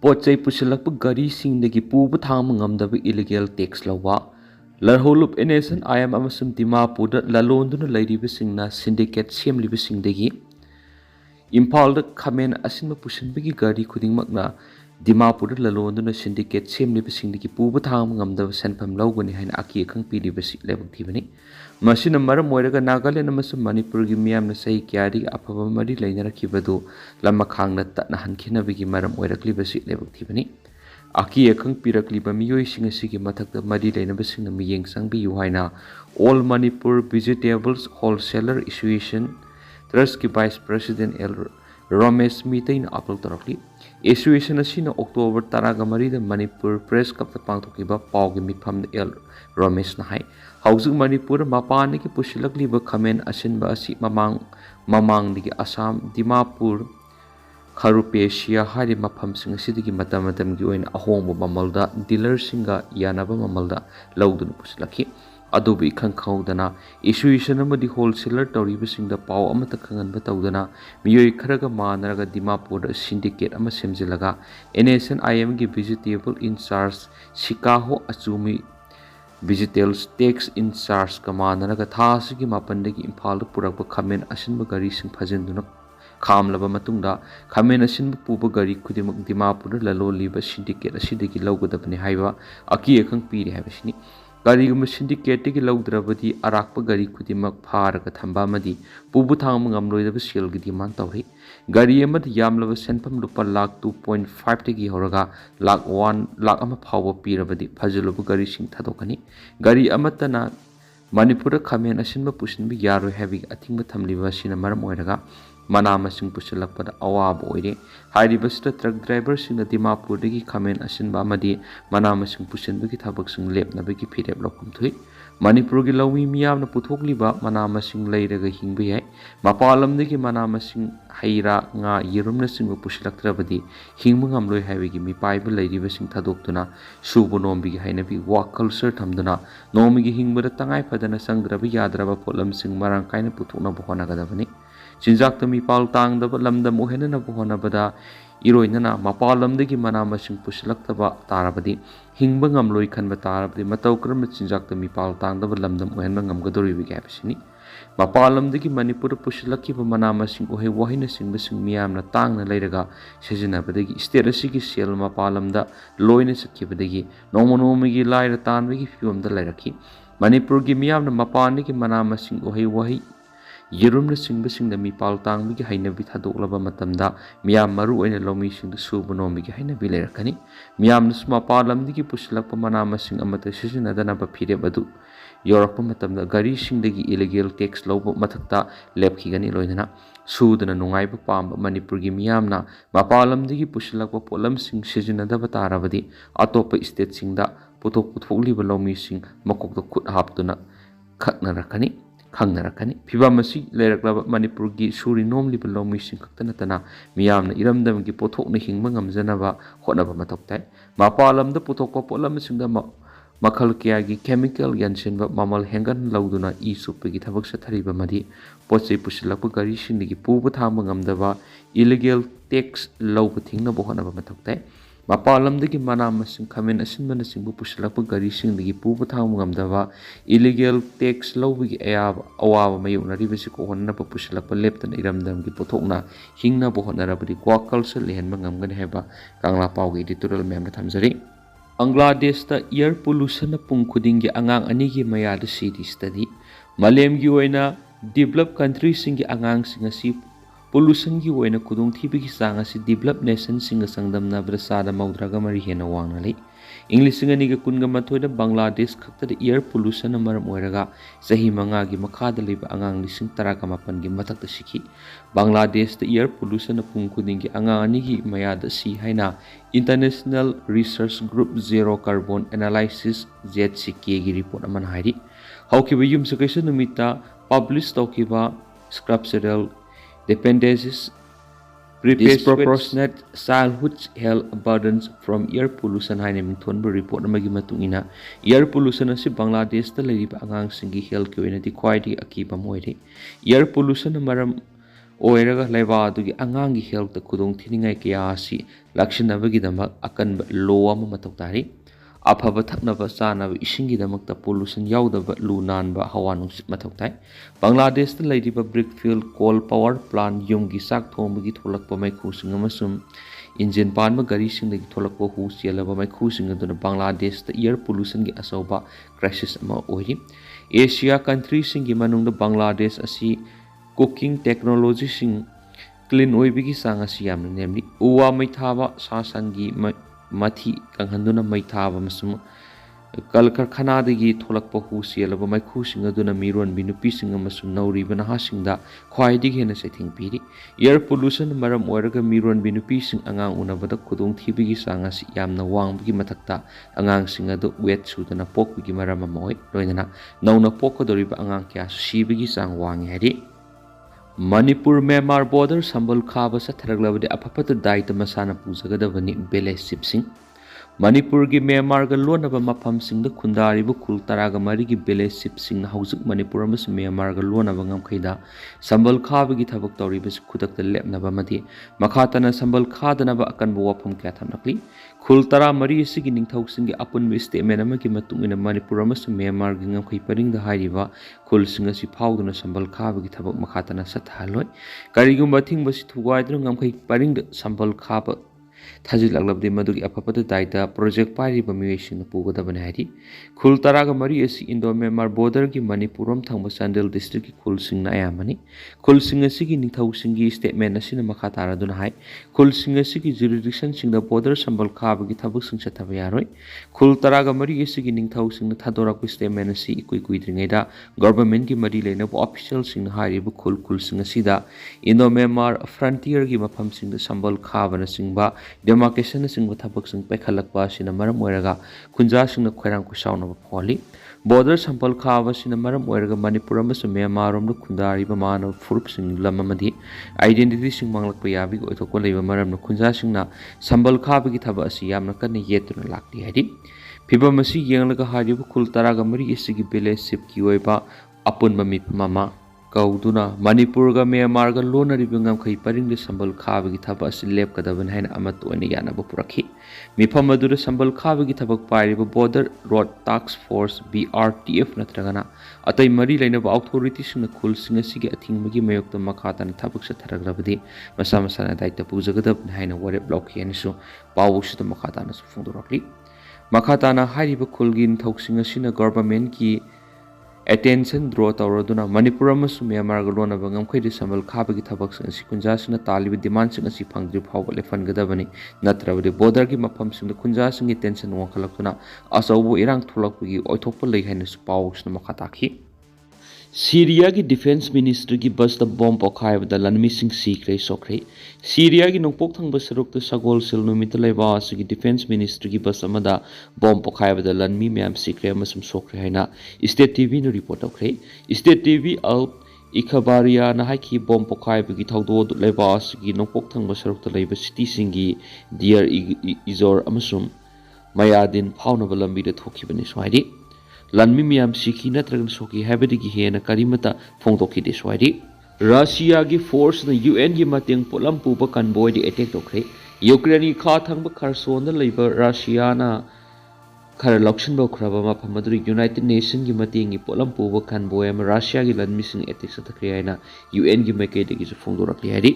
Pochai pusilakpa gari singdagi puba thangma ngamdaba illegal tax lawa larholup enesan ayam amasum dimapurda lalonduna lairibasingna syndicate semlibasingdagi Impalda khamen asinma pusinbagi gari khudingmakna dimapurda lalonduna syndicate semlibasingdagi puba thangma ngamdaba senpham lawgani haina aki akhang piribasi lebak thibani masina maram moiraga Nagaland amasum Manipur gi miyamna sahi kyari afaba mari lainarakibadu lamakhangna tatna hankhinabagi maram oiraklibasi lebak thibani aki akhang pirakliba miyoising asigi mathakta mari lainabasingna miyeng sangbiyu haina All Manipur Vegetables Wholesaler Association Trust ki Vice President L Ramesh Mitain apel tarakli Association asina October taraga marida Manipur Press Cup ta pangthokiba pawgi mifam L Ramesh na hai Hausuk Manipur mapani ki pusilakliba khamen asinba asi mamang digi Assam Dimapur Kharupesia hari mafam sing asidigi matam gi oina ahongba mamalda dealer singa yanaba mamalda laudun pusilaki adobe khangkhaudana association amadi wholesaler tawribasingda paw amata khanganba tawdana miyoi kharaga manaraga Dimapur syndicate ama semjilaga NSN IM gi vegetable in charge Sikaho Achumi Vegetables tax in charge kamanaraga thasigi mapandagi Imphal purakba khamen asinba gari sing phajenduna khamlaba matungda khamen asinba puba gari khudimak Dimapur laloliba syndicate asidagi lawgadabani haiba aki akhang piri haibasini Garigum syndicate ki lawdrabadi arakpa gari khudimak pharaga thamba madi pubu thangma ngamloidaba sel gi demand tawri gari amad yamlaba senpham lupa lakh 2.5 tagi horaga lakh 1 lakh ama phawa pirabadi phajulubu gari sing thadokani gari amatana Manipur khamen asinba pusinbi yaroi heavy athingba thamliba sina maram oiraga manamasing pusilakpada awab oire hairibasita truck driver singna Dimapur dagi khamen asinba amadi manamasing pusinbagi thabak sing lepnabagi phirep lokum thui Manipur gi lawi miyamna puthokliba manamasing leiraga hingba yai mapalam dagi manamasing haira nga yerumna singba pusilaktrabadi hingba ngamloi haibagi mipaiba leiriba sing thadoktuna subu nombi gi hainabi work culture thamduna nomi gi hingba tangai phadana sangdraba yadraba polam sing marang kaina puthokna bohona gadabani Sinjak tami pal tang daba lamda mohena na bohona bada iroina na mapalam dagi manamasing pusilak taba tarabadi hingba ngamloi khanba tarabadi matau kram sinjak tami pal tang daba lamda mohena ngamgadori bi gapsini mapalam dagi Manipur pusilak ki manamasing ohe wahina singba sing miyamna tangna leiraga sejina badagi state asigi sel mapalam da loina sakibadagi nomonomigi laira tanbagi fiom da leiraki Manipur gi miyamna mapani ki manamasing ohe wahi Yerumna singba singda mipal tangbi hainabi thadoklaba matamda miyam maru oina lomi singda subu nomi gi hainabi leirakani miyamna suma palamdi gi pusilakpa manamasing amata sisinadana ba phirebadu yorakpa matamda gari singdagi illegal tax lawba mathakta lepkhigani loinana sudana nungaiba pamba Manipur gi miyamna mapalamdi gi pusilakpa polam sing sisinadaba tarabadi atopa state singda puthokliba lomi sing makokta khut haptuna khaknarakani khangnarakani phibamasi leiraklaba Manipur gi suri nomli belomi sing khaktanatana miyamna iramdam gi pothokna hingma ngamjanaba hotnaba matoktai mapalamda puthokpa polam singda makhal kya gi chemical yansenba mamal hengan lauduna I supagi thabak sathariba madi pochai pusilakpa gari singdagi puba thangma ngamdaba illegal tax lawba thingna bohonaba matoktai mapalamdagi manamasing khamen asinbana singbu pusilakpa gari singdagi puba thangma ngamdaba illegal tax lawbagi awaba mayoknaribasi kohonnaba pusilakpa leptana iramdamgi pothokna hingna bohonarabadi culture lehenba ngamgani haiba kangla pawgi editorial memna thamjari Bangladesh ta air pollution pung khudingi angang anigi mayada city study malemgi oina developed countries singi angang singasi pollution gi oina kudung thibigi sang asi developed nation singa sangdamna brasada maudraga mari hena wangnali English singa niga kunga mathoida Bangladesh khakta air pollution amaram oiraga sahi manga gi makhada liba angang lising taraka mapan gi matakta sikhi Bangladesh ta air pollution pung khudingi angang anigi mayada si haina International Research Group Zero Carbon Analysis ZCK gi report aman hairi haukiba yum sakaisa numita publish tawkiba scriptural dependencies disproportionate childhood health burdens from air pollution haina mingthonba report amagi matungina air pollution asi Bangladesh ta leiriba angang singi health ki oina di khwaidi akiba moire air pollution maram oiraga laiba adugi angang gi health ta khudong thiningai kya asi lakshinabagi damak akanba law ama matok tari afaba thaknaba chanaba isingi damakta pollution yaudaba lu nanba hawa nungsit mathok tai Bangladesh ta leiriba brickfield coal power plant yumgi sak thongbagi tholakpa maikhu sing amasum engine panba gari sing dagi tholakpa hu chelaba maikhu sing aduna Bangladesh ta air pollution gi asoba crisis ama oiri Asia country sing gi manungda Bangladesh asi cooking technology sing clean oibigi sang asi yamna namely uwa mai thaba sasangi mathi kanghanduna mai thaba masum kalkar khana dagi tholakpa hu selaba maikhu sing aduna miron binupi sing amasum nauri banaha singda khwai digi hena sething piri air pollution maram oiraga miron binupi sing angang unabada khudong thibigi sang asi yamna wangbagi mathakta angang sing adu wet sudana pokbigi maram amoi loinana nauna pokodoriba angang kya sibigi sang wangi hari Manipur Myanmar border sambal khaba sa tharaglabadi apapata daita masana pujagadabani village sipsing Manipur gi Myanmar ga lonaba mafam sing da khundari bu khul taraga mari gi village sipsing haujik Manipur amas Myanmar ga lonaba ngamkhaida sambal khaba gi thabak tori bis khudak da lepnaba madi makhatana sambal khadana ba akan bu wafam kya thamnakli khul tara mari sigi ningthau sing gi apun bi statement ama gi matungina Manipur amas Myanmar gi ngamkhai paring da hairiba khul sing asi phauduna sambal khaba gi thabak makhatana sathaloi karigumba thingbasi thugaidru ngamkhai paring da sambal khaba Thajil Aglabdi Madugi Apapata Daita Project Pari Bamiwation Puga Banari Kul Taraga Mari is Indo Myanmar border gi Manipuram Thangba Sandel district ki Kul Sing Ayamani Kul Sing Sigi Nithau Singi statement Nasina Makatara Dunhai Kul Sing Sigi jurisdiction Sing the border Sambal Kaba gi Tabuk Sing Satavayaroi Kul Taraga Mari is Sigi Nithau Sing the Thadoraku statement Nasi Ikui government gi Mari Lane of official Sing Haribu Kul Sing Sida Indo Myanmar frontier gi Mapam Sing the Sambal Kaba Singba demarcation sing thabak sing pekhalakpa sina maram oiraga khunja sing na khoirang ku sauna pholi border sampal khaba sina maram oiraga Manipur amas Myanmar rom khundari ba man furup sing lamamadi identity sing manglakpa yabi oithokko leiba maram khunja sing na sambal khaba gi thaba asi yamna kan yetuna lakti hadi phibam asi yenglaga haribu khul taraga mari isigi village sip ki oiba apun mami mama Kauduna Manipur ga Myanmar ga lona ribungam khai paring de sambal khaba gi thaba asi lep kadaban haina amat oni yana ba purakhi mifam adura sambal khaba gi thabak pairi ba border road task force BRTF natragana atai mari laina ba authority sing khul sing asi gi athing magi mayok ta makhatan thabak sa tharagrabadi masa masa na daita pujagadab haina ware block yanisu pawu su ta makhatan su phungdorakli makhatana hariba khulgin thoksing asi na government ki attention draw tawraduna Manipur amas Myanmar ga lona bangam khaidi sambal khaba gi thabak sing asi kunja sina talibi demand sing asi phangdri phawba lefan gadabani natrabadi border gi mafam sing kunja sing tension wangkhalakuna asaubu irang tholakpu gi oithokpa lei haina su paw sna makhatakhi Syria ki defense minister ki bus the bomb pokhai da lanmi sing sikre sokre Syria ki nongpok thang basaruk to sagol sil numit laiba su ki defense minister ki bus amada bomb pokhai da lanmi myam sikre amasum sokre haina state tv no report okre state tv out Ikhabaria na haiki bomb pokhai bi thawdo laiba su ki nongpok thang basaruk to laiba city singi dear izor amasum mayadin phauna balambi da thokhibani swadi Lanmi miyam sikhi natragan soki habadigi hena karimata phongtokhi de swadi Russia gi force na UN gi mateng polam puba convoy di attack tokre Ukraine kha thangba Kherson da leiba Russia na khar lokshin ba khraba ma phamadri United Nation gi mateng gi polam puba convoy ma Russia gi lanmi sing attack sa thakre aina UN gi makai de gi phongdorakli hari